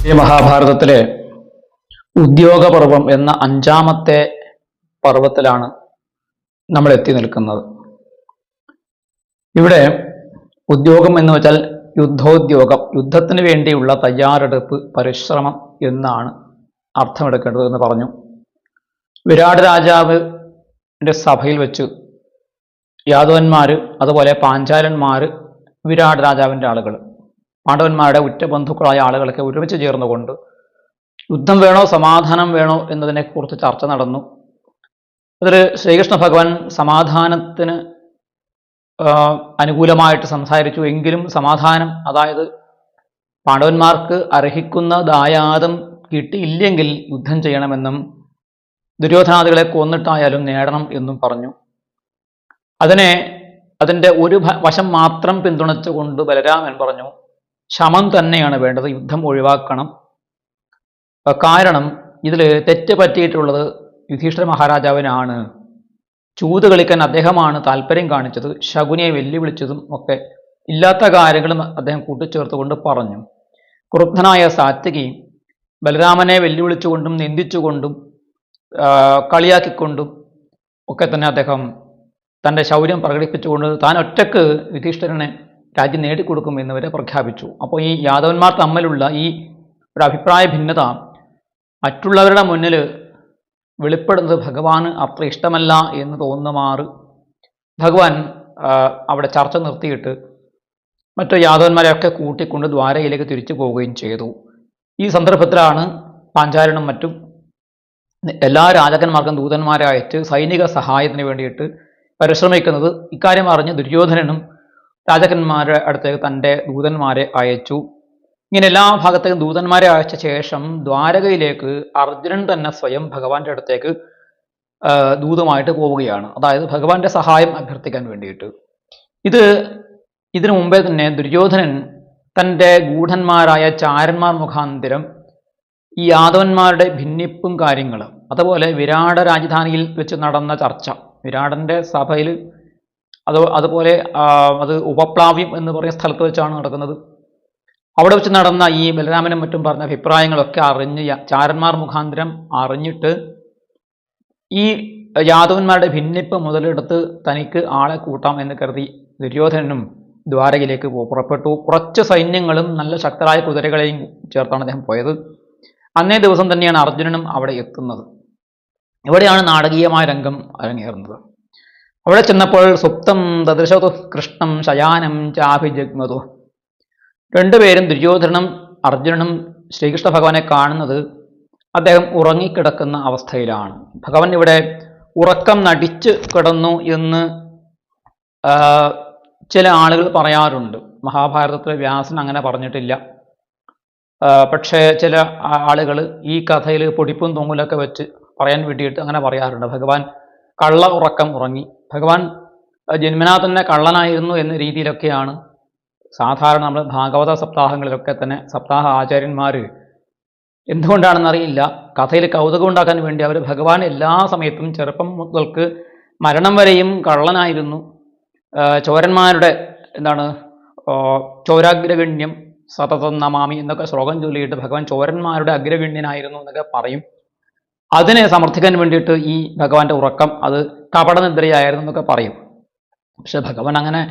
ഈ മഹാഭാരതത്തിലെ ഉദ്യോഗപർവം എന്ന അഞ്ചാമത്തെ പർവത്തിലാണ് നമ്മൾ എത്തി നിൽക്കുന്നത്. ഇവിടെ ഉദ്യോഗം എന്ന് വെച്ചാൽ യുദ്ധോദ്യോഗം, യുദ്ധത്തിന് വേണ്ടിയുള്ള തയ്യാറെടുപ്പ്, പരിശ്രമം എന്നാണ് അർത്ഥമെടുക്കേണ്ടത് എന്ന് പറഞ്ഞു. വിരാട് രാജാവിൻ്റെ സഭയിൽ വെച്ച് യാദവന്മാർ, അതുപോലെ പാഞ്ചാലന്മാർ, വിരാട് രാജാവിൻ്റെ ആളുകൾ, പാണ്ഡവന്മാരുടെ ഉറ്റ ബന്ധുക്കളായ ആളുകളൊക്കെ ഒരുമിച്ച് ചേർന്നുകൊണ്ട് യുദ്ധം വേണോ സമാധാനം വേണോ എന്നതിനെക്കുറിച്ച് ചർച്ച നടന്നു. അതിൽ ശ്രീകൃഷ്ണ ഭഗവാൻ സമാധാനത്തിന് അനുകൂലമായിട്ട് സംസാരിച്ചു. എങ്കിലും സമാധാനം, അതായത് പാണ്ഡവന്മാർക്ക് അർഹിക്കുന്ന ദായാദം കിട്ടിയില്ലെങ്കിൽ യുദ്ധം ചെയ്യണമെന്നും ദുര്യോധനാദികളെ കൊന്നിട്ടായാലും നേടണം എന്നും പറഞ്ഞു. അതിൻ്റെ ഒരു വശം മാത്രം പിന്തുണച്ചുകൊണ്ട് ബലരാമൻ പറഞ്ഞു, ശമം തന്നെയാണ് വേണ്ടത്, യുദ്ധം ഒഴിവാക്കണം. കാരണം ഇതിൽ തെറ്റ് പറ്റിയിട്ടുള്ളത് യുധിഷ്ഠിര മഹാരാജാവിനാണ്. ചൂത് കളിക്കാൻ അദ്ദേഹമാണ് താല്പര്യം കാണിച്ചത്, ശകുനിയെ വെല്ലുവിളിച്ചതും ഒക്കെ ഇല്ലാത്ത കാര്യങ്ങളും അദ്ദേഹം കൂട്ടിച്ചേർത്തുകൊണ്ട് പറഞ്ഞു. ക്രുദ്ധനായ സാത്യകി ബലരാമനെ വെല്ലുവിളിച്ചുകൊണ്ടും നിന്ദിച്ചുകൊണ്ടും കളിയാക്കിക്കൊണ്ടും ഒക്കെ തന്നെ അദ്ദേഹം തൻ്റെ ശൗര്യം പ്രകടിപ്പിച്ചുകൊണ്ട് താൻ ഒറ്റക്ക് യുധിഷ്ഠിരനെ രാജ്യം നേടിക്കൊടുക്കും വരെ പ്രഖ്യാപിച്ചു. അപ്പോൾ ഈ യാദവന്മാർ തമ്മിലുള്ള ഈ ഒരു അഭിപ്രായ ഭിന്നത മറ്റുള്ളവരുടെ മുന്നിൽ വെളിപ്പെടുന്നത് ഭഗവാന് അത്ര ഇഷ്ടമല്ല എന്ന് തോന്നുമാറ് ഭഗവാൻ അവിടെ ചർച്ച നിർത്തിയിട്ട് മറ്റു യാദവന്മാരെയൊക്കെ കൂട്ടിക്കൊണ്ട് ദ്വാരകയിലേക്ക് തിരിച്ചു പോവുകയും ചെയ്തു. ഈ സന്ദർഭത്തിലാണ് പാഞ്ചാലനും മറ്റും എല്ലാ രാജാക്കന്മാർക്കും ദൂതന്മാരെ അയച്ച് സൈനിക സഹായത്തിന് വേണ്ടിയിട്ട് പരിശ്രമിക്കുന്നത്. ഇക്കാര്യം അറിഞ്ഞ് ദുര്യോധനനും രാജാക്കന്മാരുടെ അടുത്തേക്ക് തൻ്റെ ദൂതന്മാരെ അയച്ചു. ഇങ്ങനെ എല്ലാ ഭാഗത്തേക്കും ദൂതന്മാരെ അയച്ച ശേഷം ദ്വാരകയിലേക്ക് അർജുനൻ തന്നെ സ്വയം ഭഗവാന്റെ അടുത്തേക്ക് ദൂതമായിട്ട് പോവുകയാണ്. അതായത് ഭഗവാന്റെ സഹായം അഭ്യർത്ഥിക്കാൻ വേണ്ടിയിട്ട്. ഇതിനു മുമ്പേ തന്നെ ദുര്യോധനൻ തൻ്റെ ഗൂഢന്മാരായ ചാരന്മാർ മുഖാന്തരം ഈ യാദവന്മാരുടെ ഭിന്നിപ്പും കാര്യങ്ങളും, അതുപോലെ വിരാട രാജധാനിയിൽ വെച്ച് നടന്ന ചർച്ച, വിരാടൻ്റെ സഭയിൽ അതുപോലെ അത് ഉപപ്ലാവ്യം എന്ന് പറയുന്ന സ്ഥലത്ത് വെച്ചാണ് നടക്കുന്നത്. അവിടെ വെച്ച് നടന്ന ഈ ബലരാമനും മറ്റും പറഞ്ഞ അഭിപ്രായങ്ങളൊക്കെ അറിഞ്ഞ് ചാരന്മാർ മുഖാന്തരം അറിഞ്ഞിട്ട് ഈ യാദവന്മാരുടെ ഭിന്നിപ്പ് മുതലെടുത്ത് തനിക്ക് ആളെ കൂട്ടാം എന്ന് കരുതി ദുര്യോധനനും ദ്വാരകയിലേക്ക് പുറപ്പെട്ടു. കുറച്ച് സൈന്യങ്ങളും നല്ല ശക്തരായ കുതിരകളെയും ചേർത്താണ് അദ്ദേഹം പോയത്. അന്നേ ദിവസം തന്നെയാണ് അർജുനനും അവിടെ എത്തുന്നത്. ഇവിടെയാണ് നാടകീയമായ രംഗം അരങ്ങേറുന്നത്. അവിടെ ചെന്നപ്പോൾ സുപ്തം ദദൃശതു കൃഷ്ണം ശയാനം ചാഭിജഗ്മതു. രണ്ടുപേരും ദുര്യോധനനും അർജുനനും ശ്രീകൃഷ്ണ ഭഗവാനെ കാണുന്നത് അദ്ദേഹം ഉറങ്ങിക്കിടക്കുന്ന അവസ്ഥയിലാണ്. ഭഗവാൻ ഇവിടെ ഉറക്കം നടിച്ച് കിടന്നു എന്ന് ചില ആളുകൾ പറയാറുണ്ട്. മഹാഭാരതത്തിലെ വ്യാസൻ അങ്ങനെ പറഞ്ഞിട്ടില്ല. പക്ഷേ ചില ആളുകൾ ഈ കഥയിൽ പൊടിപ്പും തൊങ്ങലൊക്കെ വെച്ച് പറയാൻ വേണ്ടിയിട്ട് അങ്ങനെ പറയാറുണ്ട്. ഭഗവാൻ കള്ള ഉറക്കം ഉറങ്ങി, ഭഗവാൻ ജന്മനാ തന്നെ കള്ളനായിരുന്നു എന്ന രീതിയിലൊക്കെയാണ് സാധാരണ നമ്മൾ ഭാഗവത സപ്താഹങ്ങളിലൊക്കെ തന്നെ സപ്താഹ ആചാര്യന്മാർ എന്തുകൊണ്ടാണെന്നറിയില്ല കഥയിൽ കൗതുകം ഉണ്ടാക്കാൻ വേണ്ടി അവർ ഭഗവാൻ എല്ലാ സമയത്തും ചെറുപ്പം മുതൽക്ക് മരണം വരെയും കള്ളനായിരുന്നു, ചോരന്മാരുടെ ചോരാഗ്രഗണ്യം സതതം നമാമി എന്നൊക്കെ ശ്ലോകം ചൊല്ലിയിട്ട് ഭഗവാൻ ചോരന്മാരുടെ അഗ്രഗണ്യനായിരുന്നു എന്നൊക്കെ പറയും. അതിനെ സമർത്ഥിക്കാൻ വേണ്ടിയിട്ട് ഈ ഭഗവാന്റെ ഉറക്കം അത് കപടനിദ്രയായിരുന്നു എന്നൊക്കെ പറയും. പക്ഷെ ഭഗവാൻ അങ്ങനെ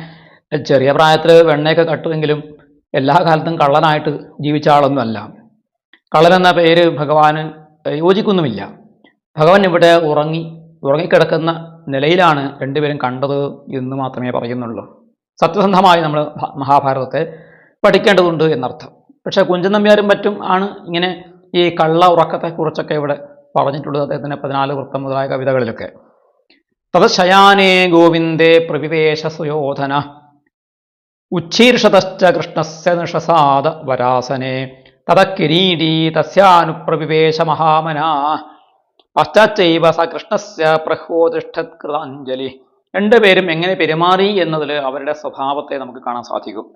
ചെറിയ പ്രായത്തിൽ വെണ്ണയൊക്കെ കട്ടുമെങ്കിലും എല്ലാ കാലത്തും കള്ളനായിട്ട് ജീവിച്ച ആളൊന്നും അല്ല. കള്ളൻ എന്ന പേര് ഭഗവാന് യോജിക്കുന്നുമില്ല. ഭഗവാൻ ഇവിടെ ഉറങ്ങിക്കിടക്കുന്ന നിലയിലാണ് രണ്ടുപേരും കണ്ടത് എന്ന് മാത്രമേ പറയുന്നുള്ളൂ. സത്യസന്ധമായി നമ്മൾ മഹാഭാരതത്തെ പഠിക്കേണ്ടതുണ്ട് എന്നർത്ഥം. പക്ഷെ കുഞ്ചൻ നമ്പ്യാരും മറ്റും ആണ് ഇങ്ങനെ ഈ കള്ള ഉറക്കത്തെക്കുറിച്ചൊക്കെ ഇവിടെ പറഞ്ഞിട്ടുള്ളത് അദ്ദേഹത്തിൻ്റെ 14 വൃത്തം മുതലായ കവിതകളിലൊക്കെ. തത് ശയാനേ ഗോവിന്ദേ പ്രവിവേശ സുയോധന ഉച്ഛീർഷതശ്ച കൃഷ്ണസ്യ നിഷസാദ വരാസനെ തത കിരീടീ തസ്യാനുപ്രവിവേശ മഹാമനാ പശ്ചാച്ചൈവ സ കൃഷ്ണസ്യ പ്രഹ്വോതിഷ്ഠത് കൃതാഞ്ജലി. രണ്ടുപേരും എങ്ങനെ പെരുമാറി എന്നതിൽ അവരുടെ സ്വഭാവത്തെ നമുക്ക് കാണാൻ സാധിക്കും.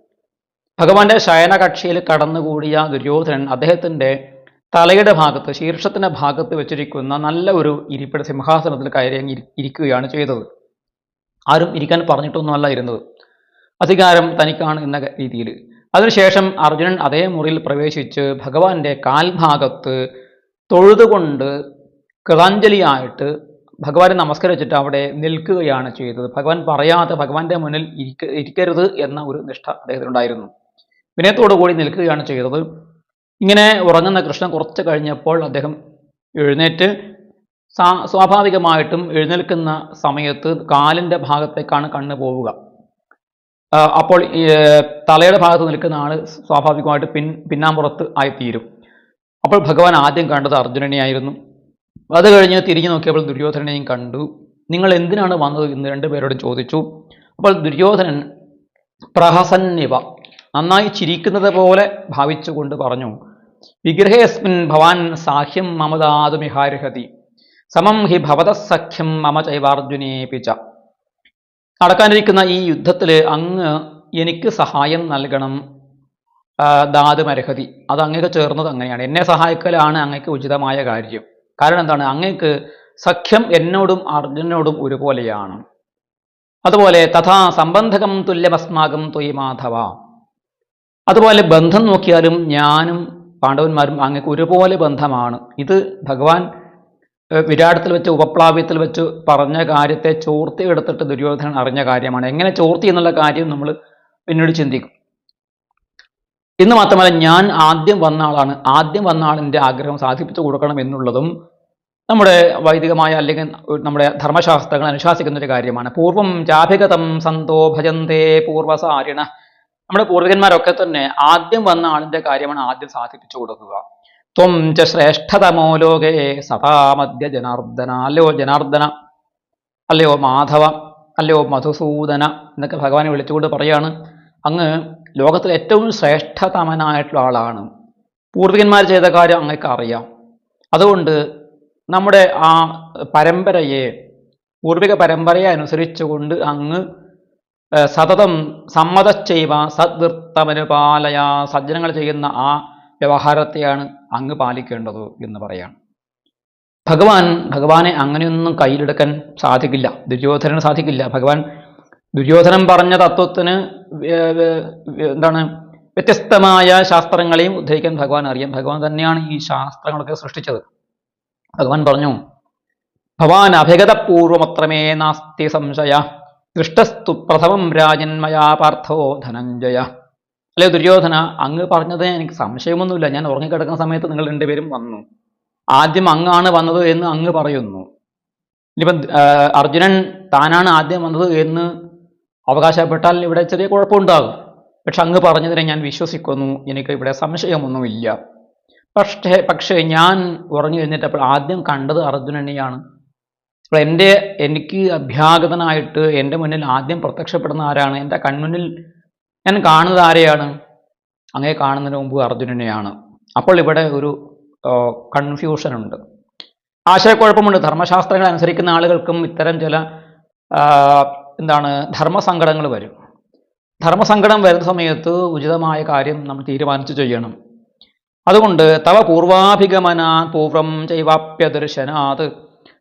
ഭഗവാന്റെ ശയനകക്ഷിയിൽ കടന്നുകൂടിയ ദുര്യോധനൻ അദ്ദേഹത്തിൻ്റെ തലയുടെ ഭാഗത്ത്, ശീർഷത്തിൻ്റെ ഭാഗത്ത് വെച്ചിരിക്കുന്ന നല്ല ഒരു ഇരിപ്പിട സിംഹാസനത്തിൽ കയറി ഇരിക്കുകയാണ് ചെയ്തത്. ആരും ഇരിക്കാൻ പറഞ്ഞിട്ടൊന്നുമല്ല ഇരുന്നത്. അധികാരം തനിക്കാണ് എന്ന രീതിയിൽ. അതിനുശേഷം അർജുനൻ അതേ മുറിയിൽ പ്രവേശിച്ച് ഭഗവാന്റെ കാൽഭാഗത്ത് തൊഴുതുകൊണ്ട് കൃതാഞ്ജലിയായിട്ട് ഭഗവാനെ നമസ്കരിച്ചിട്ട് അവിടെ നിൽക്കുകയാണ് ചെയ്തത്. ഭഗവാൻ പറയാതെ ഭഗവാന്റെ മുന്നിൽ ഇരിക്കരുത് എന്ന ഒരു നിഷ്ഠ അദ്ദേഹത്തിനുണ്ടായിരുന്നു. വിനയത്തോടു കൂടി നിൽക്കുകയാണ് ചെയ്തത്. ഇങ്ങനെ ഉറങ്ങുന്ന കൃഷ്ണൻ കുറച്ച് കഴിഞ്ഞപ്പോൾ അദ്ദേഹം എഴുന്നേറ്റ് സ്വാഭാവികമായിട്ടും എഴുന്നേൽക്കുന്ന സമയത്ത് കാലിൻ്റെ ഭാഗത്തേക്കാണ് കണ്ണ് പോവുക. അപ്പോൾ തലയുടെ ഭാഗത്ത് നിൽക്കുന്ന ആൾ സ്വാഭാവികമായിട്ട് പിന്നാമ്പുറത്ത് ആയിത്തീരും. അപ്പോൾ ഭഗവാൻ ആദ്യം കണ്ടത് അർജുനനെയായിരുന്നു. അത് കഴിഞ്ഞ് തിരിഞ്ഞു നോക്കിയപ്പോൾ ദുര്യോധനനെയും കണ്ടു. നിങ്ങൾ എന്തിനാണ് വന്നത് എന്ന് രണ്ടുപേരോടും ചോദിച്ചു. അപ്പോൾ ദുര്യോധനൻ പ്രഹസന്നിവ, നന്നായി ചിരിക്കുന്നത് പോലെ ഭാവിച്ചുകൊണ്ട് പറഞ്ഞു, വിഗ്രഹേസ്മിൻ ഭവാൻ സാഹ്യം മമതാതുമിഹാർഹതി സമം ഹി ഭവതസഖ്യം മമ ചൈവാർജുനേപിച്ച. നടക്കാനിരിക്കുന്ന ഈ യുദ്ധത്തിൽ അങ്ങ് എനിക്ക് സഹായം നൽകണം, ദാതുമർഹതി, അത് അങ്ങേക്ക് ചേർന്നത് അങ്ങനെയാണ്. എന്നെ സഹായിക്കലാണ് അങ്ങേക്ക് ഉചിതമായ കാര്യം. കാരണം എന്താണ്? അങ്ങേക്ക് സഖ്യം എന്നോടും അർജുനനോടും ഒരുപോലെയാണ്. അതുപോലെ തഥാ സംബന്ധകം തുല്യമസ്മാകം ത്വയി മാധവ, അതുപോലെ ബന്ധം നോക്കിയാലും ഞാനും പാണ്ഡവന്മാരും അങ്ങേക്ക് ഒരുപോലെ ബന്ധമാണ്. ഇത് ഭഗവാൻ വിരാടത്തിൽ വെച്ച് ഉപപ്ലാവ്യത്തിൽ വെച്ച് പറഞ്ഞ കാര്യത്തെ ചോർത്തി എടുത്തിട്ട് ദുര്യോധനൻ അറിഞ്ഞ കാര്യമാണ്. എങ്ങനെ ചോർത്തി എന്നുള്ള കാര്യം നമ്മൾ പിന്നീട് ചിന്തിക്കും. ഇന്ന് മാത്രമല്ല, ഞാൻ ആദ്യം വന്ന ആളാണ്, ആദ്യം വന്ന ആളിൻ്റെ ആഗ്രഹം സാധിപ്പിച്ചു കൊടുക്കണം എന്നുള്ളതും നമ്മുടെ വൈദികമായ അല്ലെങ്കിൽ നമ്മുടെ ധർമ്മശാസ്ത്രങ്ങൾ അനുശാസിക്കുന്ന ഒരു കാര്യമാണ്. പൂർവം ചാഭിഗതം സന്തോ ഭജന്തേ പൂർവസാരിണ. നമ്മുടെ പൂർവികന്മാരൊക്കെ തന്നെ ആദ്യം വന്ന ആളിൻ്റെ കാര്യമാണ് ആദ്യം സാധിപ്പിച്ചു കൊടുക്കുക. ത്വം ച ശ്രേഷ്ഠതമോ ലോകേ സദാ മധ്യ ജനാർദ്ദന, അല്ലയോ ജനാർദ്ദന, അല്ലയോ മാധവ, അല്ലയോ മധുസൂദന എന്നൊക്കെ ഭഗവാനെ വിളിച്ചുകൊണ്ട് പറയാണ്, അങ്ങ് ലോകത്തിൽ ഏറ്റവും ശ്രേഷ്ഠതമനായിട്ടുള്ള ആളാണ്. പൂർവികന്മാർ ചെയ്ത കാര്യം അങ്ങക്ക് അറിയാം. അതുകൊണ്ട് നമ്മുടെ ആ പരമ്പരയെ, പൂർവിക പരമ്പരയെ അനുസരിച്ചുകൊണ്ട് അങ്ങ് സതതം സമ്മതച്ചൈവ സദ്വൃത്തമനുപാലയ, സജ്ജനങ്ങൾ ചെയ്യുന്ന ആ വ്യവഹാരത്തെയാണ് അങ്ങ് പാലിക്കേണ്ടത് എന്ന് പറയാം. ഭഗവാനെ അങ്ങനെയൊന്നും കയ്യിലെടുക്കാൻ സാധിക്കില്ല, ദുര്യോധനന് സാധിക്കില്ല. ദുര്യോധനൻ പറഞ്ഞ തത്വത്തിന് എന്താണ് വ്യത്യസ്തമായ ശാസ്ത്രങ്ങളെയും ഉദ്ധരിക്കാൻ ഭഗവാൻ അറിയാം. ഭഗവാൻ തന്നെയാണ് ഈ ശാസ്ത്രങ്ങളൊക്കെ സൃഷ്ടിച്ചത്. ഭഗവാൻ പറഞ്ഞു, ഭവാൻ അഭിഗതപൂർവമത്രമേ നാസ്തി സംശയ ദൃഷ്ടസ്തു പ്രഥമം രാജന്മയാ പാർത്ഥോ ധനഞ്ജയ. അല്ലെ ദുര്യോധന, അങ്ങ് പറഞ്ഞത് എനിക്ക് സംശയമൊന്നുമില്ല. ഞാൻ ഉറങ്ങിക്കിടക്കുന്ന സമയത്ത് നിങ്ങൾ രണ്ടുപേരും വന്നു. ആദ്യം അങ്ങാണ് വന്നത് എന്ന് അങ്ങ് പറയുന്നു. ഇനിയിപ്പം അർജുനൻ താനാണ് ആദ്യം വന്നത് എന്ന് അവകാശപ്പെട്ടാൽ ഇവിടെ ചെറിയ കുഴപ്പമുണ്ടാകും. പക്ഷെ അങ്ങ് പറഞ്ഞതിനെ ഞാൻ വിശ്വസിക്കുന്നു, എനിക്ക് ഇവിടെ സംശയമൊന്നുമില്ല. പക്ഷേ ഞാൻ ഉറങ്ങി കഴിഞ്ഞിട്ടപ്പോൾ ആദ്യം കണ്ടത് അർജുനനെയാണ്. അപ്പോൾ എനിക്ക് അഭ്യാഗതനായിട്ട് എൻ്റെ മുന്നിൽ ആദ്യം പ്രത്യക്ഷപ്പെടുന്ന ആരാണ്? എൻ്റെ കൺമുന്നിൽ ഞാൻ കാണുന്നത് ആരെയാണ്? അങ്ങേ കാണുന്നതിന് മുമ്പ് അർജുനനെയാണ്. അപ്പോൾ ഇവിടെ ഒരു കൺഫ്യൂഷനുണ്ട്, ആശയക്കുഴപ്പമുണ്ട്. ധർമ്മശാസ്ത്രങ്ങൾ അനുസരിക്കുന്ന ആളുകൾക്കും ഇത്തരം ചില ധർമ്മസങ്കടങ്ങൾ വരും. ധർമ്മസങ്കടം വരുന്ന സമയത്ത് ഉചിതമായ കാര്യം നമ്മൾ തീരുമാനിച്ചു ചെയ്യണം. അതുകൊണ്ട് തവ പൂർവാഭിഗമനാ പൂർവം ചൈവാപ്യദർശനാത്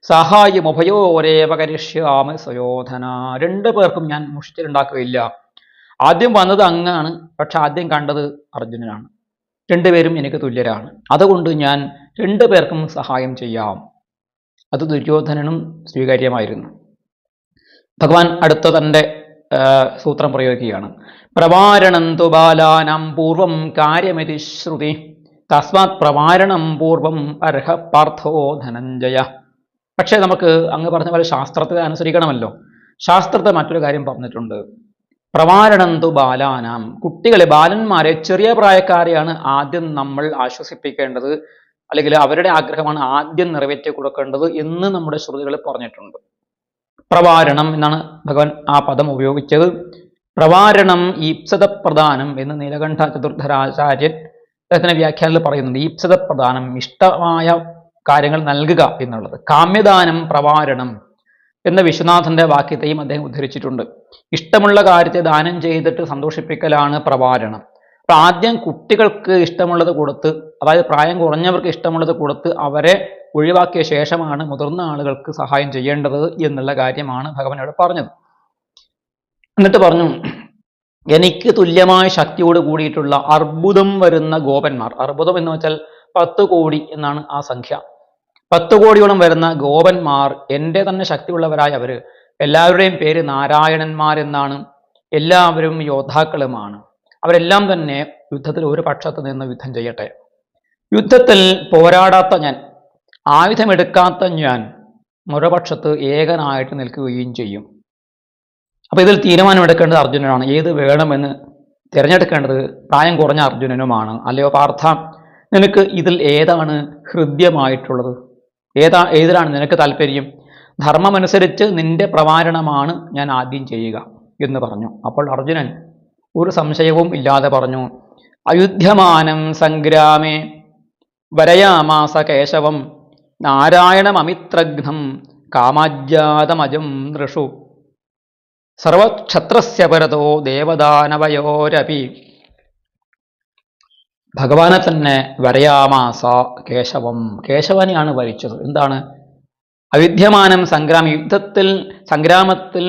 സഹായമുഭയോരേവ കരിഷ്യാമ സ്വയോധന. രണ്ടു പേർക്കും ഞാൻ മുഷിച്ചിലുണ്ടാക്കുകയില്ല. ആദ്യം വന്നത് അങ്ങാണ്, പക്ഷെ ആദ്യം കണ്ടത് അർജുനനാണ്. രണ്ടുപേരും എനിക്ക് തുല്യരാണ്. അതുകൊണ്ട് ഞാൻ രണ്ടു പേർക്കും സഹായം ചെയ്യാം. അത് ദുര്യോധനനും സ്വീകാര്യമായിരുന്നു. ഭഗവാൻ അടുത്ത തൻ്റെ സൂത്രം പ്രയോഗിക്കുകയാണ്. പ്രവാരണം തു ബാലാനാം പൂർവം കാര്യമിതി ശ്രുതി തസ്മാത് പ്രവാരണം പൂർവം അർഹ പാർത്ഥോ ധനഞ്ജയ. പക്ഷേ നമുക്ക് അങ്ങ് പറഞ്ഞ പോലെ ശാസ്ത്രത്തെ അനുസരിക്കണമല്ലോ. ശാസ്ത്രത്തെ മറ്റൊരു കാര്യം പറഞ്ഞിട്ടുണ്ട്. പ്രവാരണം തു ബാലാനാം, കുട്ടികളെ, ബാലന്മാരെ, ചെറിയ പ്രായക്കാരെയാണ് ആദ്യം നമ്മൾ ആശ്വസിപ്പിക്കേണ്ടത്, അല്ലെങ്കിൽ അവരുടെ ആഗ്രഹമാണ് ആദ്യം നിറവേറ്റി കൊടുക്കേണ്ടത് എന്ന് നമ്മുടെ ശ്രുതികൾ പറഞ്ഞിട്ടുണ്ട്. പ്രവാരണം എന്നാണ് ഭഗവാൻ ആ പദം ഉപയോഗിച്ചത്. പ്രവാരണം ഈപ്സതപ്രധാനം എന്ന് നീലകണ്ഠ ചതുർധരാചാര്യൻ അദ്ദേഹത്തിന്റെ വ്യാഖ്യാനത്തിൽ പറയുന്നുണ്ട്. ഈപ്സതപ്രധാനം, ഇഷ്ടമായ കാര്യങ്ങൾ നൽകുക എന്നുള്ളത്. കാമ്യദാനം പ്രവാരണം എന്ന വിശ്വനാഥന്റെ വാക്യത്തെയും അദ്ദേഹം ഉദ്ധരിച്ചിട്ടുണ്ട്. ഇഷ്ടമുള്ള കാര്യത്തെ ദാനം ചെയ്തിട്ട് സന്തോഷിപ്പിക്കലാണ് പ്രവാരണം. അപ്പൊ ആദ്യം കുട്ടികൾക്ക് ഇഷ്ടമുള്ളത് കൊടുത്ത്, അതായത് പ്രായം കുറഞ്ഞവർക്ക് ഇഷ്ടമുള്ളത് കൊടുത്ത് അവരെ ഒഴിവാക്കിയ ശേഷമാണ് മുതിർന്ന ആളുകൾക്ക് സഹായം ചെയ്യേണ്ടത് എന്നുള്ള കാര്യമാണ് ഭഗവാൻ ഇവിടെ പറഞ്ഞത്. എന്നിട്ട് പറഞ്ഞു, എനിക്ക് തുല്യമായ ശക്തിയോട് കൂടിയിട്ടുള്ള അർബുദം വരുന്ന ഗോപന്മാർ, അർബുദം എന്ന് വെച്ചാൽ 10 കോടി എന്നാണ് ആ സംഖ്യ, 10 കോടിയോളം വരുന്ന ഗോപന്മാർ എൻ്റെ തന്നെ ശക്തിയുള്ളവരായ എല്ലാവരുടെയും പേര് നാരായണന്മാരെന്നാണ്. എല്ലാവരും യോദ്ധാക്കളുമാണ്. അവരെല്ലാം തന്നെ യുദ്ധത്തിൽ ഒരു പക്ഷത്ത് നിന്ന് യുദ്ധം ചെയ്യട്ടെ. യുദ്ധത്തിൽ പോരാടാത്ത ഞാൻ, ആയുധമെടുക്കാത്ത ഞാൻ മറുപക്ഷത്ത് ഏകനായിട്ട് നിൽക്കുകയും ചെയ്യും. അപ്പൊ ഇതിൽ തീരുമാനമെടുക്കേണ്ടത് അർജുനനാണ്. ഏത് വേണമെന്ന് തിരഞ്ഞെടുക്കേണ്ടത് പ്രായം കുറഞ്ഞ അർജുനനുമാണ്. അല്ലയോ പാർത്ഥ, നിനക്ക് ഇതിൽ ഏതാണ് ഹൃദ്യമായിട്ടുള്ളത്? ഏതിലാണ് നിനക്ക് താല്പര്യം? ധർമ്മമനുസരിച്ച് നിന്റെ പ്രവാരണമാണ് ഞാൻ ആദ്യം ചെയ്യുക എന്ന് പറഞ്ഞു. അപ്പോൾ അർജുനൻ ഒരു സംശയവും ഇല്ലാതെ പറഞ്ഞു, അയുധ്യമാനം സംഗ്രാമേ വരയാമാസ കേശവം നാരായണമമിത്രഘ്നം കാമാജ്ഞാതമജം നൃഷു സർവക്ഷത്രസ്യ പരതോ ദേവദാനവയോരപി. ഭഗവാനെ തന്നെ വരയാമാസ കേശവം, കേശവനെയാണ് വരിച്ചത്. എന്താണ്? അവിദ്യമാനം സംഗ്രാമി, യുദ്ധത്തിൽ സംഗ്രാമത്തിൽ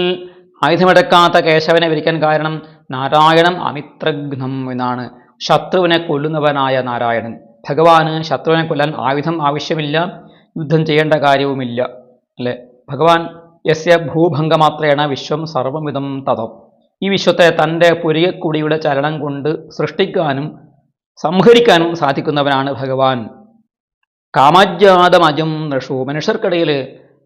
ആയുധമെടുക്കാത്ത കേശവനെ വരിക്കാൻ കാരണം നാരായണം അമിത്രഘ്നം എന്നാണ്. ശത്രുവിനെ കൊല്ലുന്നവനായ നാരായണൻ. ഭഗവാന് ശത്രുവിനെ കൊല്ലാൻ ആയുധം ആവശ്യമില്ല, യുദ്ധം ചെയ്യേണ്ട കാര്യവുമില്ല, അല്ലെ? ഭഗവാൻ യസ്യ ഭൂഭംഗമാത്രേണ വിശ്വം സർവമിതം തതം. ഈ വിശ്വത്തെ തൻ്റെ പുരികക്കുടിയുടെ ചലനം കൊണ്ട് സൃഷ്ടിക്കാനും സംഹരിക്കാനും സാധിക്കുന്നവനാണ് ഭഗവാൻ. കാമജ്ഞാതമജം നൃഷു, മനുഷ്യർക്കിടയിൽ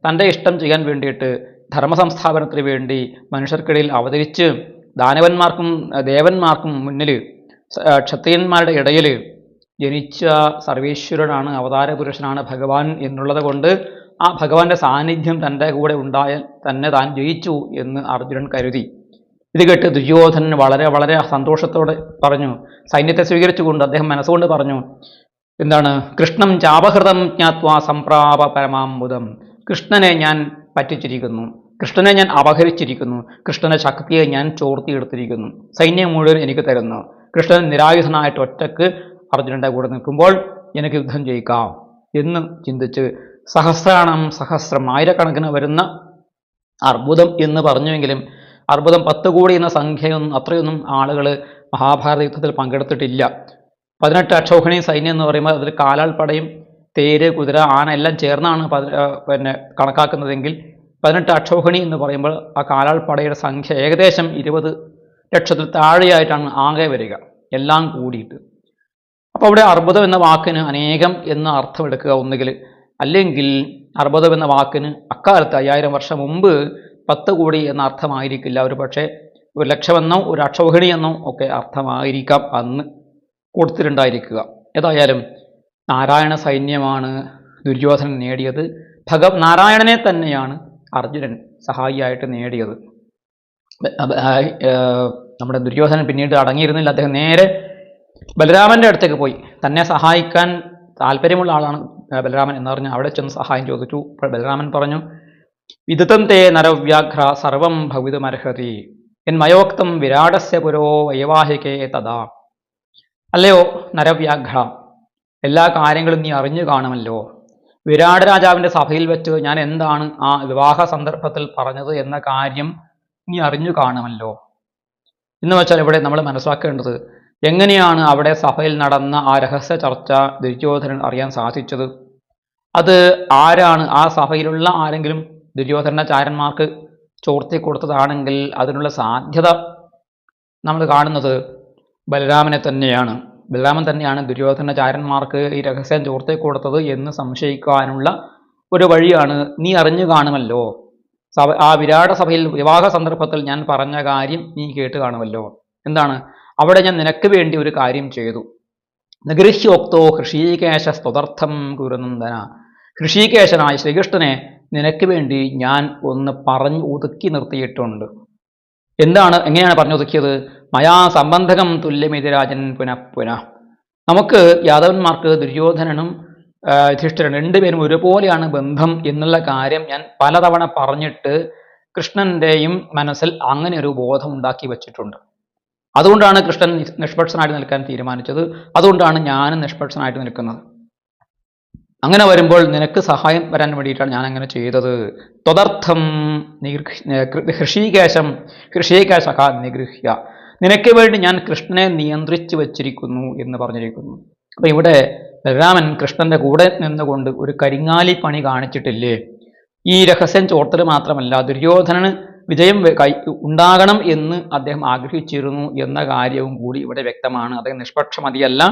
തൻ്റെ ഇഷ്ടം ചെയ്യാൻ വേണ്ടിയിട്ട് ധർമ്മസംസ്ഥാപനത്തിന് വേണ്ടി മനുഷ്യർക്കിടയിൽ അവതരിച്ച് ദാനവന്മാർക്കും ദേവന്മാർക്കും മുന്നിൽ ക്ഷത്രിയന്മാരുടെ ഇടയിൽ ജനിച്ച സർവേശ്വരനാണ്, അവതാര പുരുഷനാണ് ഭഗവാൻ എന്നുള്ളത് കൊണ്ട് ആ ഭഗവാന്റെ സാന്നിധ്യം തൻ്റെ കൂടെ ഉണ്ടായാൽ തന്നെ താൻ ജയിച്ചു എന്ന് അർജുനൻ കരുതി. ഇത് കേട്ട് ദുര്യോധനൻ വളരെ വളരെ സന്തോഷത്തോടെ പറഞ്ഞു, സൈന്യത്തെ സ്വീകരിച്ചുകൊണ്ട് അദ്ദേഹം മനസ്സുകൊണ്ട് പറഞ്ഞു, എന്താണ്? കൃഷ്ണം ചാപഹൃതം ജ്ഞാത്വാ സംപ്രാപ പരമാംബുദം. കൃഷ്ണനെ ഞാൻ പറ്റിച്ചിരിക്കുന്നു, കൃഷ്ണനെ ഞാൻ അപഹരിച്ചിരിക്കുന്നു, കൃഷ്ണന്റെ ശക്തിയെ ഞാൻ ചോർത്തിയെടുത്തിരിക്കുന്നു, സൈന്യം മുഴുവൻ എനിക്ക് തരുന്നു. കൃഷ്ണൻ നിരായുധനായിട്ട് ഒറ്റക്ക് അർജുനന്റെ കൂടെ നിൽക്കുമ്പോൾ എനിക്ക് യുദ്ധം ചെയ്യിക്കാം എന്ന് ചിന്തിച്ച് സഹസ്രം ആയിരക്കണക്കിന് വരുന്ന അർബുദം എന്ന് പറഞ്ഞുവെങ്കിലും അർബുദം 10 കോടി എന്ന സംഖ്യയൊന്നും അത്രയൊന്നും ആളുകൾ മഹാഭാരത യുദ്ധത്തിൽ പങ്കെടുത്തിട്ടില്ല. 18 അക്ഷൗഹിണി സൈന്യം എന്ന് പറയുമ്പോൾ അതിൽ കാലാൾപ്പടയും തേര് കുതിര ആന എല്ലാം ചേർന്നാണ് കണക്കാക്കുന്നതെങ്കിൽ 18 അക്ഷൗഹിണി എന്ന് പറയുമ്പോൾ ആ കാലാൾപ്പടയുടെ സംഖ്യ ഏകദേശം 20 ലക്ഷത്തിൽ താഴെയായിട്ടാണ് ആകെ വരിക, എല്ലാം കൂടിയിട്ട്. അപ്പോൾ അവിടെ അർബുദം എന്ന വാക്കിന് അനേകം എന്ന അർത്ഥം എടുക്കുക ഒന്നുകിൽ, അല്ലെങ്കിൽ അർബുദം എന്ന വാക്കിന് അക്കാലത്ത് 5000 വർഷം മുമ്പ് 10 കോടി എന്ന അർത്ഥമായിരിക്കില്ല, ഒരു പക്ഷേ 1 ലക്ഷമെന്നോ 1 അക്ഷൗഹിണി എന്നോ ഒക്കെ അർത്ഥമായിരിക്കാം അന്ന് കൊടുത്തിട്ടുണ്ടായിരിക്കുക. ഏതായാലും നാരായണ സൈന്യമാണ് ദുര്യോധനൻ നേടിയത്. നാരായണനെ തന്നെയാണ് അർജുനൻ സഹായിയായിട്ട് നേടിയത്. നമ്മുടെ ദുര്യോധനൻ പിന്നീട് അടങ്ങിയിരുന്നില്ല. അദ്ദേഹം നേരെ ബലരാമന്റെ അടുത്തേക്ക് പോയി. തന്നെ സഹായിക്കാൻ താല്പര്യമുള്ള ആളാണ് ബലരാമൻ എന്ന് പറഞ്ഞ് അവിടെ ചെന്ന് സഹായം ചോദിച്ചു. ബലരാമൻ പറഞ്ഞു, വിദിതം തേ നരവ്യാഘ്ര സർവം ഭവിതുമർഹതി എൻ മയോക്തം വിരാടസ്യ പുരോ വൈവാഹികേ തഥാ. അല്ലയോ നരവ്യാഘ്ര, എല്ലാ കാര്യങ്ങളും നീ അറിഞ്ഞു കാണുമല്ലോ. വിരാട രാജാവിൻ്റെ സഭയിൽ വെച്ച് ഞാൻ എന്താണ് ആ വിവാഹ സന്ദർഭത്തിൽ പറഞ്ഞത് എന്ന കാര്യം നീ അറിഞ്ഞു കാണുമല്ലോ. എന്ന് വെച്ചാൽ ഇവിടെ നമ്മൾ മനസ്സിലാക്കേണ്ടത്, എങ്ങനെയാണ് അവിടെ സഭയിൽ നടന്ന ആ രഹസ്യ ചർച്ച ദുര്യോധനൻ അറിയാൻ സാധിച്ചത്? അത് ആരാണ്? ആ സഭയിലുള്ള ആരെങ്കിലും ദുര്യോധന ചാരന്മാർക്ക് ചോർത്തി കൊടുത്തതാണെങ്കിൽ അതിനുള്ള സാധ്യത നമ്മൾ കാണുന്നത് ബലരാമനെ തന്നെയാണ്. ബലരാമൻ തന്നെയാണ് ദുര്യോധന ചാരന്മാർക്ക് ഈ രഹസ്യം ചോർത്തി കൊടുത്തത് എന്ന് സംശയിക്കാനുള്ള ഒരു വഴിയാണ്. നീ അറിഞ്ഞു കാണുമല്ലോ, ആ വിരാട സഭയിൽ വിവാഹ സന്ദർഭത്തിൽ ഞാൻ പറഞ്ഞ കാര്യം നീ കേട്ട് കാണുമല്ലോ. എന്താണ്? അവിടെ ഞാൻ നിനക്ക് വേണ്ടി ഒരു കാര്യം ചെയ്തു. നിഗൃഹ്യോക്തോ ഹൃഷീകേശ സ്തുതർത്ഥം കുരുനന്ദന. ഹൃഷീകേശനായ ശ്രീകൃഷ്ണനെ നിനക്ക് വേണ്ടി ഞാൻ ഒന്ന് പറഞ്ഞു ഒതുക്കി നിർത്തിയിട്ടുണ്ട്. എന്താണ്? എങ്ങനെയാണ് പറഞ്ഞു ഒതുക്കിയത്? മയാ സംബന്ധകം തുല്യമിതിരാജൻ പുനഃ. നമുക്ക് യാദവന്മാർക്ക് ദുര്യോധനനും യുധിഷ്ഠിരനും രണ്ടുപേരും ഒരുപോലെയാണ് ബന്ധം എന്നുള്ള കാര്യം ഞാൻ പലതവണ പറഞ്ഞിട്ട് കൃഷ്ണൻ്റെയും മനസ്സിൽ അങ്ങനെ ഒരു ബോധം ഉണ്ടാക്കി വച്ചിട്ടുണ്ട്. അതുകൊണ്ടാണ് കൃഷ്ണൻ നിഷ്പക്ഷനായിട്ട് നിൽക്കാൻ തീരുമാനിച്ചത്. അതുകൊണ്ടാണ് ഞാനും നിഷ്പക്ഷനായിട്ട് നിൽക്കുന്നത്. അങ്ങനെ വരുമ്പോൾ നിനക്ക് സഹായം വരാൻ വേണ്ടിയിട്ടാണ് ഞാൻ അങ്ങനെ ചെയ്തത്. ത്വദർത്ഥം ഹൃഷീകേശ നിഗൃഹ്യ. നിനക്ക് വേണ്ടി ഞാൻ കൃഷ്ണനെ നിയന്ത്രിച്ചു വച്ചിരിക്കുന്നു എന്ന് പറഞ്ഞിരിക്കുന്നു. അപ്പൊ ഇവിടെ ബലരാമൻ കൃഷ്ണന്റെ കൂടെ നിന്നുകൊണ്ട് ഒരു കരിങ്ങാലി പണി കാണിച്ചിട്ടില്ലേ? ഈ രഹസ്യം ചോർത്തൽ മാത്രമല്ല, ദുര്യോധനന് വിജയം ഉണ്ടാകണം എന്ന് അദ്ദേഹം ആഗ്രഹിച്ചിരുന്നു എന്ന കാര്യവും കൂടി ഇവിടെ വ്യക്തമാണ്. അദ്ദേഹം നിഷ്പക്ഷമതിയല്ല,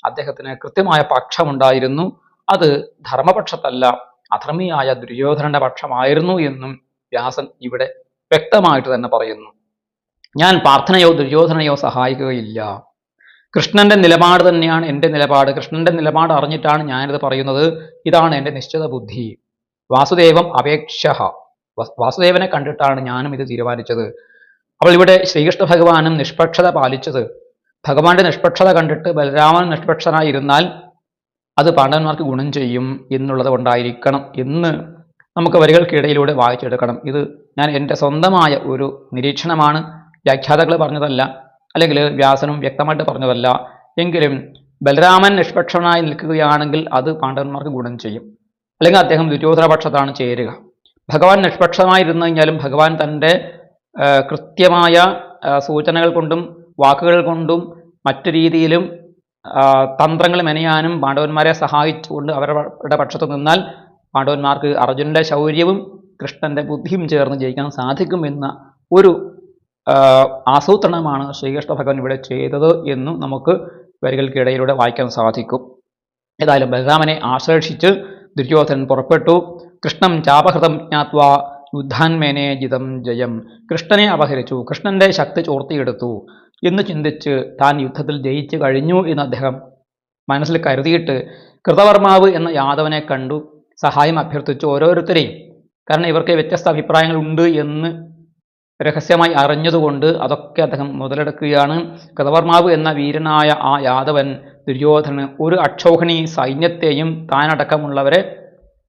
അദ്ദേഹത്തിന് കൃത്യമായ പക്ഷമുണ്ടായിരുന്നു. അത് ധർമ്മപക്ഷത്തല്ല, അധർമ്മിയായ ദുര്യോധനന്റെ പക്ഷമായിരുന്നു എന്നും വ്യാസൻ ഇവിടെ വ്യക്തമായിട്ട് തന്നെ പറയുന്നു. ഞാൻ പാർത്ഥനെയോ ദുര്യോധനയോ സഹായിക്കുകയില്ല. കൃഷ്ണന്റെ നിലപാട് തന്നെയാണ് എൻ്റെ നിലപാട്. കൃഷ്ണന്റെ നിലപാട് അറിഞ്ഞിട്ടാണ് ഞാനിത് പറയുന്നത്. ഇതാണ് എൻ്റെ നിശ്ചിത ബുദ്ധി. വാസുദേവം അപേക്ഷ, വാസുദേവനെ കണ്ടിട്ടാണ് ഞാനും ഇത് തീരുമാനിച്ചത്. അപ്പോൾ ഇവിടെ ശ്രീകൃഷ്ണ ഭഗവാനും നിഷ്പക്ഷത പാലിച്ചത്, ഭഗവാന്റെ നിഷ്പക്ഷത കണ്ടിട്ട് ബലരാമൻ നിഷ്പക്ഷനായിരുന്നാൽ അത് പാണ്ഡവന്മാർക്ക് ഗുണം ചെയ്യും എന്നുള്ളത് കൊണ്ടായിരിക്കണം എന്ന് നമുക്ക് വരികൾക്കിടയിലൂടെ വായിച്ചെടുക്കണം. ഇത് ഞാൻ എൻ്റെ സ്വന്തമായ ഒരു നിരീക്ഷണമാണ്, വ്യാഖ്യാതാക്കൾ പറഞ്ഞതല്ല, അല്ലെങ്കിൽ വ്യാസനും വ്യക്തമായിട്ട് പറഞ്ഞതല്ല. എങ്കിലും ബലരാമൻ നിഷ്പക്ഷനായി നിൽക്കുകയാണെങ്കിൽ അത് പാണ്ഡവന്മാർക്ക് ഗുണം ചെയ്യും, അല്ലെങ്കിൽ അദ്ദേഹം ദുര്യോധനപക്ഷത്താണ് ചേരുക. ഭഗവാൻ നിഷ്പക്ഷമായിരുന്നു കഴിഞ്ഞാലും ഭഗവാൻ തൻ്റെ കൃത്യമായ സൂചനകൾ കൊണ്ടും വാക്കുകൾ കൊണ്ടും മറ്റു രീതിയിലും തന്ത്രങ്ങൾ മെനയാനും പാണ്ഡവന്മാരെ സഹായിച്ചുകൊണ്ട് അവരുടെ പക്ഷത്ത് നിന്നാൽ പാണ്ഡവന്മാർക്ക് അർജുനന്റെ ശൗര്യവും കൃഷ്ണന്റെ ബുദ്ധിയും ചേർന്ന് ജയിക്കാൻ സാധിക്കുമെന്ന ഒരു ആസൂത്രണമാണ് ശ്രീകൃഷ്ണ ഭഗവാൻ ഇവിടെ ചെയ്തത് എന്നും നമുക്ക് വരികൾക്കിടയിലൂടെ വായിക്കാൻ സാധിക്കും. ഏതായാലും ബലരാമനെ ആശ്ലേഷിച്ച് ദുര്യോധനൻ പുറപ്പെട്ടു. കൃഷ്ണം ചാപഹൃതം ജ്ഞാത്വാ യുദ്ധാൻമേനെ ജിതം ജയം. കൃഷ്ണനെ അപഹരിച്ചു, കൃഷ്ണന്റെ ശക്തി ചോർത്തിയെടുത്തു എന്ന് ചിന്തിച്ച് താൻ യുദ്ധത്തിൽ ജയിച്ചു കഴിഞ്ഞു എന്ന് അദ്ദേഹം മനസ്സിൽ കരുതിയിട്ട് കൃതവർമാവ് എന്ന യാദവനെ കണ്ടു, സഹായം അഭ്യർത്ഥിച്ചു. ഓരോരുത്തരെയും, കാരണം ഇവർക്ക് വ്യത്യസ്ത അഭിപ്രായങ്ങൾ ഉണ്ട് എന്ന് രഹസ്യമായി അറിഞ്ഞതുകൊണ്ട് അതൊക്കെ അദ്ദേഹം മുതലെടുക്കുകയാണ്. കൃതവർമാവ് എന്ന വീരനായ ആ യാദവൻ ദുര്യോധനന് ഒരു അക്ഷൗഹിണി സൈന്യത്തെയും താനടക്കമുള്ളവരെ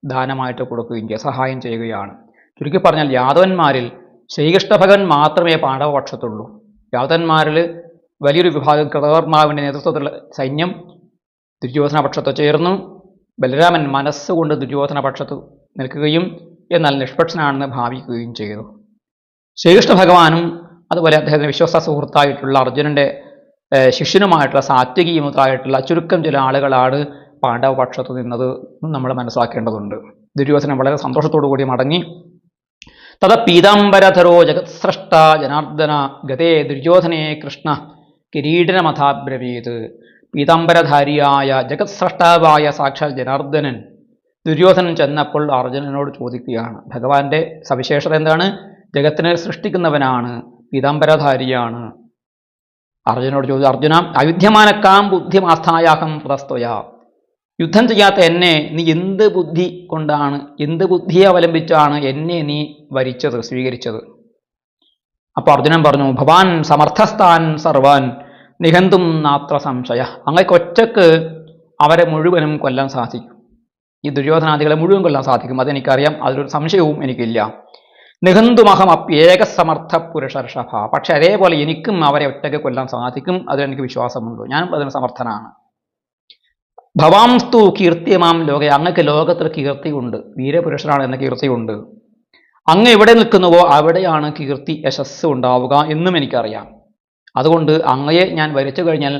ദാനമായിട്ട് കൊടുക്കുകയും സഹായം ചെയ്യുകയാണ്. ചുരുക്കി പറഞ്ഞാൽ യാദവന്മാരിൽ ശ്രീകൃഷ്ണ ഭഗവാൻ മാത്രമേ പാണ്ഡവപക്ഷത്തുള്ളൂ. യാദവന്മാരിൽ വലിയൊരു വിഭാഗം കൃതവർമാവിൻ്റെ നേതൃത്വത്തിലുള്ള സൈന്യം ദുര്യോധന പക്ഷത്ത് ചേർന്നു. ബലരാമൻ മനസ്സുകൊണ്ട് ദുര്യോധന പക്ഷത്ത് നിൽക്കുകയും എന്നാൽ നിഷ്പക്ഷനാണെന്ന് ഭാവിക്കുകയും ചെയ്തു. ശ്രീകൃഷ്ണ ഭഗവാനും അതുപോലെ അദ്ദേഹത്തിന് വിശ്വാസ സുഹൃത്തായിട്ടുള്ള അർജുനന്റെ ശിഷ്യനുമായിട്ടുള്ള സാത്വികീയമുതായിട്ടുള്ള ചുരുക്കം ചില ആളുകളാണ് പാണ്ഡവ പക്ഷത്ത് നിന്നത് നമ്മൾ മനസ്സിലാക്കേണ്ടതുണ്ട്. ദുര്യോധനൻ വളരെ സന്തോഷത്തോടു കൂടി മടങ്ങി. തഥ പീതാംബരധരോ ജഗത്സ്രഷ്ട ജനാർദ്ദന ഗതേ ദുര്യോധനേ കൃഷ്ണ കിരീടനമഥാബ്രവീത്. പീതാംബരധാരിയായ ജഗത്സ്രഷ്ടാവായ സാക്ഷാൽ ജനാർദ്ദനൻ ദുര്യോധനൻ ചെന്നപ്പോൾ അർജുനനോട് ചോദിക്കുകയാണ്. ഭഗവാന്റെ സവിശേഷത എന്താണ്? ജഗത്തിനെ സൃഷ്ടിക്കുന്നവനാണ്, പീതാംബരധാരിയാണ്. അർജുനോട് ചോദിച്ചു, അർജുന അയുധ്യമാനക്കാം ബുദ്ധിമാസ്ഥായാഹം പ്രതസ്ത്വയ. യുദ്ധം ചെയ്യാത്ത എന്നെ നീ എന്ത് ബുദ്ധി കൊണ്ടാണ്, എന്ത് ബുദ്ധിയെ അവലംബിച്ചാണ് എന്നെ നീ വരിച്ചത്, സ്വീകരിച്ചത്? അപ്പോൾ അർജുനൻ പറഞ്ഞു, ഭവാൻ സമർത്ഥസ്ഥാൻ സർവാൻ നിഹന്തും നാത്ര സംശയ. അങ്ങക്ക് ഒറ്റക്ക് അവരെ മുഴുവനും കൊല്ലാൻ സാധിക്കും, ഈ ദുര്യോധനാദികളെ മുഴുവൻ കൊല്ലാൻ സാധിക്കും, അതെനിക്കറിയാം, അതിലൊരു സംശയവും എനിക്കില്ല. നിഹന്തുമഹം അപ്യേക സമർത്ഥ പുരുഷർഷഭ. പക്ഷെ അതേപോലെ എനിക്കും അവരെ ഒറ്റയ്ക്ക് കൊല്ലാൻ സാധിക്കും, അതിലെനിക്ക് വിശ്വാസമുണ്ട്, ഞാൻ അതിന് സമർത്ഥനാണ്. ഭവാംസ്തു കീർത്തിയമാം ലോക. അങ്ങക്ക് ലോകത്തിൽ കീർത്തിയുണ്ട്, വീരപുരുഷനാണ് എന്ന കീർത്തിയുണ്ട്. അങ്ങ് എവിടെ നിൽക്കുന്നുവോ അവിടെയാണ് കീർത്തി യശസ് ഉണ്ടാവുക എന്നും എനിക്കറിയാം. അതുകൊണ്ട് അങ്ങയെ ഞാൻ വരിച്ചു കഴിഞ്ഞാൽ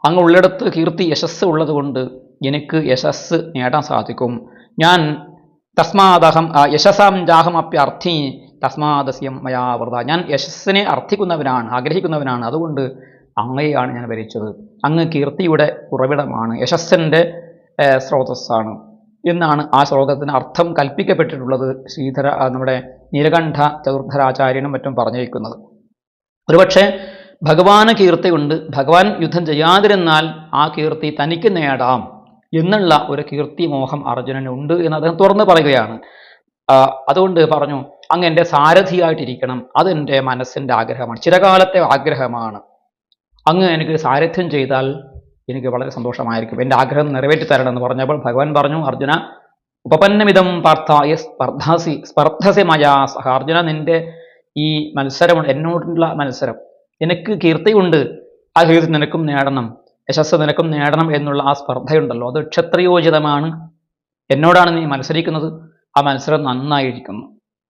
അങ്ങ് ഉള്ളിടത്ത് കീർത്തി യശസ് ഉള്ളതുകൊണ്ട് എനിക്ക് യശസ് നേടാൻ സാധിക്കും. ഞാൻ തസ്മാദഹം യശസാം ജാഹം അപ്യർത്ഥി തസ്മാദസ്യം മയാവൃത. ഞാൻ യശസ്സിനെ അർത്ഥിക്കുന്നവനാണ്, ആഗ്രഹിക്കുന്നവനാണ്, അതുകൊണ്ട് അങ്ങയെയാണ് ഞാൻ വരിച്ചത്. അങ്ങ് കീർത്തിയുടെ ഉറവിടമാണ്, യശസ്സിൻ്റെ സ്രോതസ്സാണ് എന്നാണ് ആ ശ്ലോകത്തിന് അർത്ഥം കൽപ്പിക്കപ്പെട്ടിട്ടുള്ളത്. നമ്മുടെ നീലകണ്ഠ ചതുർധരാചാര്യനും മറ്റും പറഞ്ഞിരിക്കുന്നത്. ഒരുപക്ഷെ ഭഗവാന് കീർത്തിയുണ്ട്, ഭഗവാൻ യുദ്ധം ചെയ്യാതിരുന്നാൽ ആ കീർത്തി തനിക്ക് നേടാം എന്നുള്ള ഒരു കീർത്തി മോഹം അർജുനനുണ്ട് എന്ന് അദ്ദേഹം തുറന്ന് പറയുകയാണ്. അതുകൊണ്ട് പറഞ്ഞു, അങ്ങ് എൻ്റെ സാരഥിയായിട്ടിരിക്കണം, അതെൻ്റെ മനസ്സിൻ്റെ ആഗ്രഹമാണ്, ചിരകാലത്തെ ആഗ്രഹമാണ്. അങ്ങ് എനിക്ക് സാരഥ്യം ചെയ്താൽ എനിക്ക് വളരെ സന്തോഷമായിരിക്കും, എൻ്റെ ആഗ്രഹം നിറവേറ്റി തരണം എന്ന് പറഞ്ഞപ്പോൾ ഭഗവാൻ പറഞ്ഞു, അർജുന ഉപപന്നമിതം പാർത്ഥായ സ്പർദ്ധസി മയാ സഹ. അർജുന, നിന്റെ ഈ മത്സരം, എന്നോടുള്ള മത്സരം, എനിക്ക് കീർത്തിയുണ്ട്, ആ കീർത്തി നിനക്കും നേടണം, യശസ് നിനക്കും നേടണം എന്നുള്ള ആ സ്പർദ്ധയുണ്ടല്ലോ, അത് ക്ഷത്രിയോചിതമാണ്. എന്നോടാണ് നീ മത്സരിക്കുന്നത്, ആ മത്സരം നന്നായിരിക്കുന്നു,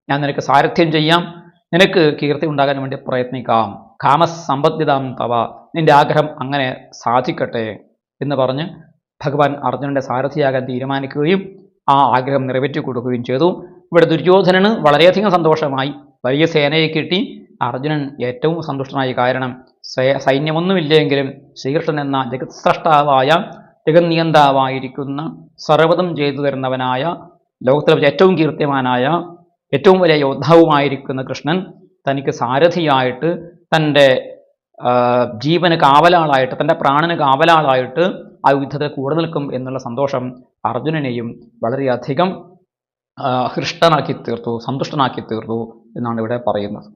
ഞാൻ നിനക്ക് സാരഥ്യം ചെയ്യാം, നിനക്ക് കീർത്തി ഉണ്ടാകാൻ വേണ്ടി പ്രയത്നിക്കാം. കാമസമ്പദ്ധിതാം തവ, നിന്റെ ആഗ്രഹം അങ്ങനെ സാധിക്കട്ടെ എന്ന് പറഞ്ഞ് ഭഗവാൻ അർജുനന്റെ സാരഥിയാകാൻ തീരുമാനിക്കുകയും ആ ആഗ്രഹം നിറവേറ്റി കൊടുക്കുകയും ചെയ്തു. ഇവിടെ ദുര്യോധനന് വളരെയധികം സന്തോഷമായി. വലിയ സേനയെ കിട്ടി. അർജുനൻ ഏറ്റവും സന്തുഷ്ടനായി. കാരണം സൈന്യമൊന്നുമില്ലെങ്കിലും ശ്രീകൃഷ്ണൻ എന്ന ജഗത് സ്രഷ്ടാവായ ജഗത് നിയന്താവായിരിക്കുന്ന സർവ്വതും ചെയ്തു തരുന്നവനായ ലോകത്തിലെ വെച്ച് ഏറ്റവും കീർത്തിമാനായ ഏറ്റവും വലിയ യോദ്ധാവുമായിരിക്കുന്ന കൃഷ്ണൻ തനിക്ക് സാരഥിയായിട്ട് തൻ്റെ ജീവന് കാവലാളായിട്ട് തൻ്റെ പ്രാണന് കാവലാളായിട്ട് ആ യുദ്ധത്തിൽ കൂടെ നിൽക്കും എന്നുള്ള സന്തോഷം അർജുനനെയും വളരെയധികം ഹൃഷ്ടനാക്കി തീർത്തു, സന്തുഷ്ടനാക്കി തീർത്തു എന്നാണ് ഇവിടെ പറയുന്നത്.